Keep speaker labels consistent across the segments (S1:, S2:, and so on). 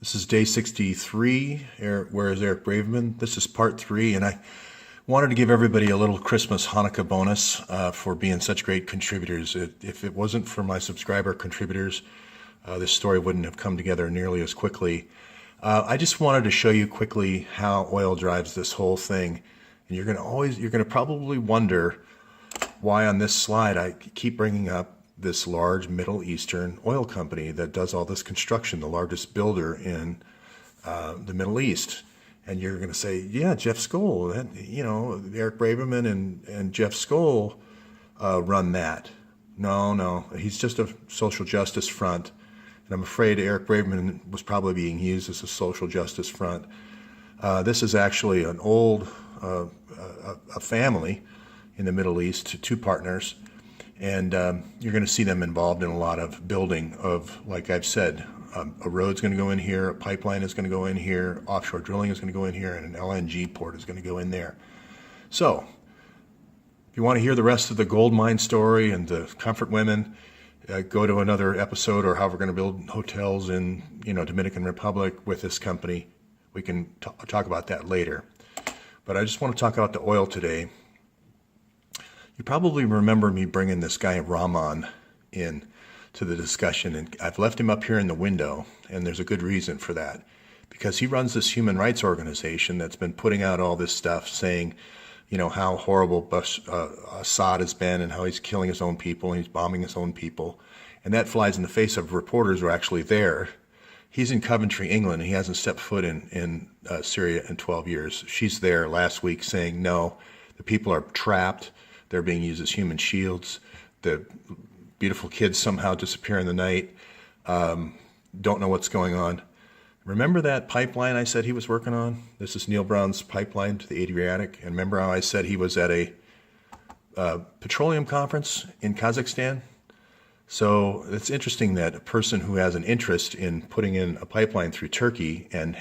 S1: This is day 63. Where is Eric Braverman? This is part 3, and I wanted to give everybody a little Christmas Hanukkah bonus for being such great contributors. If it wasn't for my subscriber contributors, this story wouldn't have come together nearly as quickly. I just wanted to show you quickly how oil drives this whole thing, and you're going to probably wonder why on this slide I keep bringing up this large Middle Eastern oil company that does all this construction, the largest builder in the Middle East. And you're going to say, yeah, Jeff Skoll, Eric Braverman and Jeff Skoll run that. No, he's just a social justice front. And I'm afraid Eric Braverman was probably being used as a social justice front. This is actually an old a family in the Middle East, two partners. And you're going to see them involved in a lot of building of, like I've said, a road's going to go in here, a pipeline is going to go in here, offshore drilling is going to go in here, and an LNG port is going to go in there. So, if you want to hear the rest of the gold mine story and the comfort women, go to another episode, or how we're going to build hotels in Dominican Republic with this company. We can talk about that later. But I just want to talk about the oil today. You probably remember me bringing this guy Rahman in to the discussion, and I've left him up here in the window, and there's a good reason for that, because he runs this human rights organization that's been putting out all this stuff saying, how horrible Assad has been and how he's killing his own people and he's bombing his own people, and that flies in the face of reporters who are actually there. He's in Coventry, England, and he hasn't stepped foot in Syria in 12 years. She's there last week saying, no, the people are trapped. They're being used as human shields. The beautiful kids somehow disappear in the night. Don't know what's going on. Remember that pipeline I said he was working on? This is Neil Brown's pipeline to the Adriatic. And remember how I said he was at a petroleum conference in Kazakhstan? So it's interesting that a person who has an interest in putting in a pipeline through Turkey and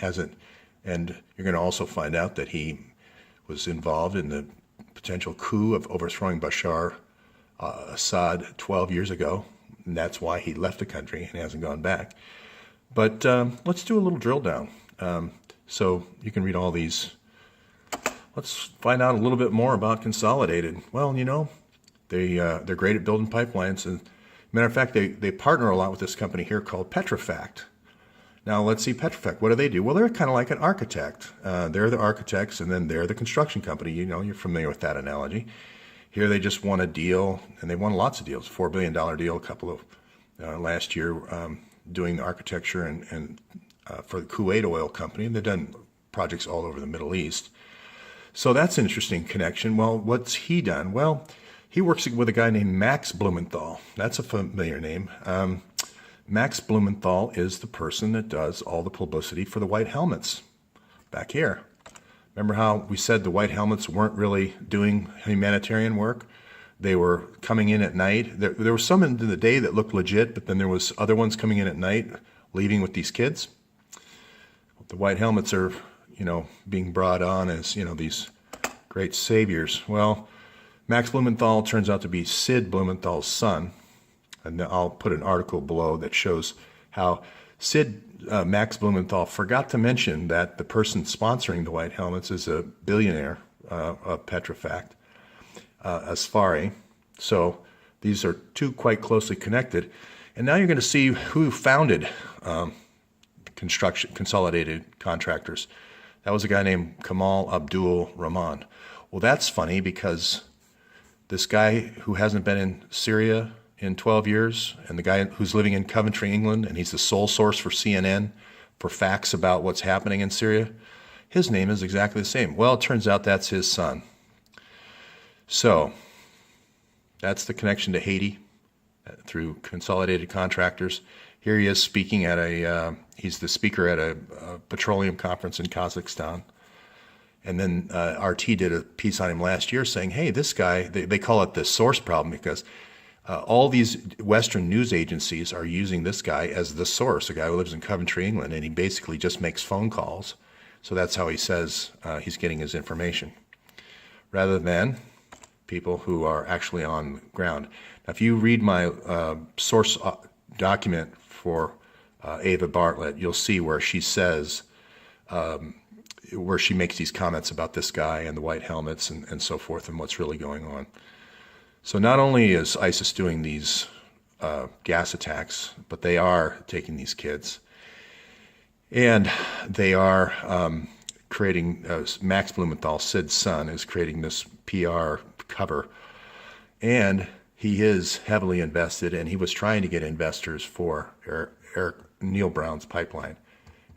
S1: you're going to also find out that he was involved in the potential coup of overthrowing Bashar Assad 12 years ago, and that's why he left the country and hasn't gone back. But let's do a little drill down. So you can read all these. Let's find out a little bit more about Consolidated. Well, they're great at building pipelines, and matter of fact, they partner a lot with this company here called Petrofact. Now, let's see Petrofact. What do? Well, they're kind of like an architect. They're the architects, and then they're the construction company. You're familiar with that analogy. Here they just won a deal, and they won lots of deals. $4 billion deal, a couple of last year, doing the architecture and for the Kuwait Oil Company. And they've done projects all over the Middle East. So that's an interesting connection. Well, what's he done? Well, he works with a guy named Max Blumenthal. That's a familiar name. Max Blumenthal is the person that does all the publicity for the white helmets back here. Remember how we said the white helmets weren't really doing humanitarian work? They were coming in at night. There were some in the day that looked legit, but then there was other ones coming in at night, leaving with these kids. The white helmets are, being brought on as, these great saviors. Well, Max Blumenthal turns out to be Sid Blumenthal's son. And I'll put an article below that shows how Max Blumenthal forgot to mention that the person sponsoring the white helmets is a billionaire of Petrofact, Asfari. So these are two quite closely connected. And now you're going to see who founded Consolidated Contractors. That was a guy named Kamal Abdul Rahman. Well, that's funny because this guy who hasn't been in Syria in 12 years, and the guy who's living in Coventry, England, and he's the sole source for CNN for facts about what's happening in Syria, his name is exactly the same. Well, it turns out that's his son. So that's the connection to Haiti through Consolidated Contractors. Here he is speaking he's the speaker at a petroleum conference in Kazakhstan. And then RT did a piece on him last year saying, hey, this guy, they call it the source problem because all these Western news agencies are using this guy as the source, a guy who lives in Coventry, England, and he basically just makes phone calls. So that's how he says he's getting his information, rather than people who are actually on the ground. Now, if you read my source document for Ava Bartlett, you'll see where she says, where she makes these comments about this guy and the white helmets and so forth and what's really going on. So not only is ISIS doing these gas attacks, but they are taking these kids. And they are creating, Max Blumenthal, Sid's son, is creating this PR cover. And he is heavily invested, and he was trying to get investors for Eric Neil Brown's pipeline.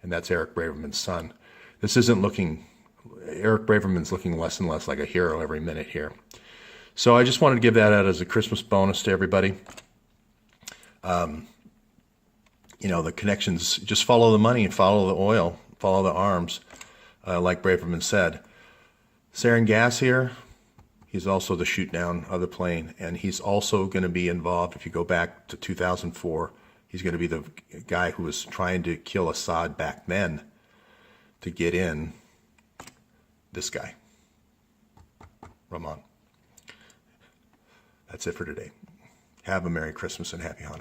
S1: And that's Eric Braverman's son. This isn't looking, Eric Braverman's looking less and less like a hero every minute here. So I just wanted to give that out as a Christmas bonus to everybody. You know, the connections, just follow the money and follow the oil, follow the arms, like Braverman said. Sarin Gas here, he's also the shoot down of the plane, and he's also going to be involved, if you go back to 2004, he's going to be the guy who was trying to kill Assad back then to get in this guy, Rahman. That's it for today. Have a Merry Christmas and Happy Hanukkah.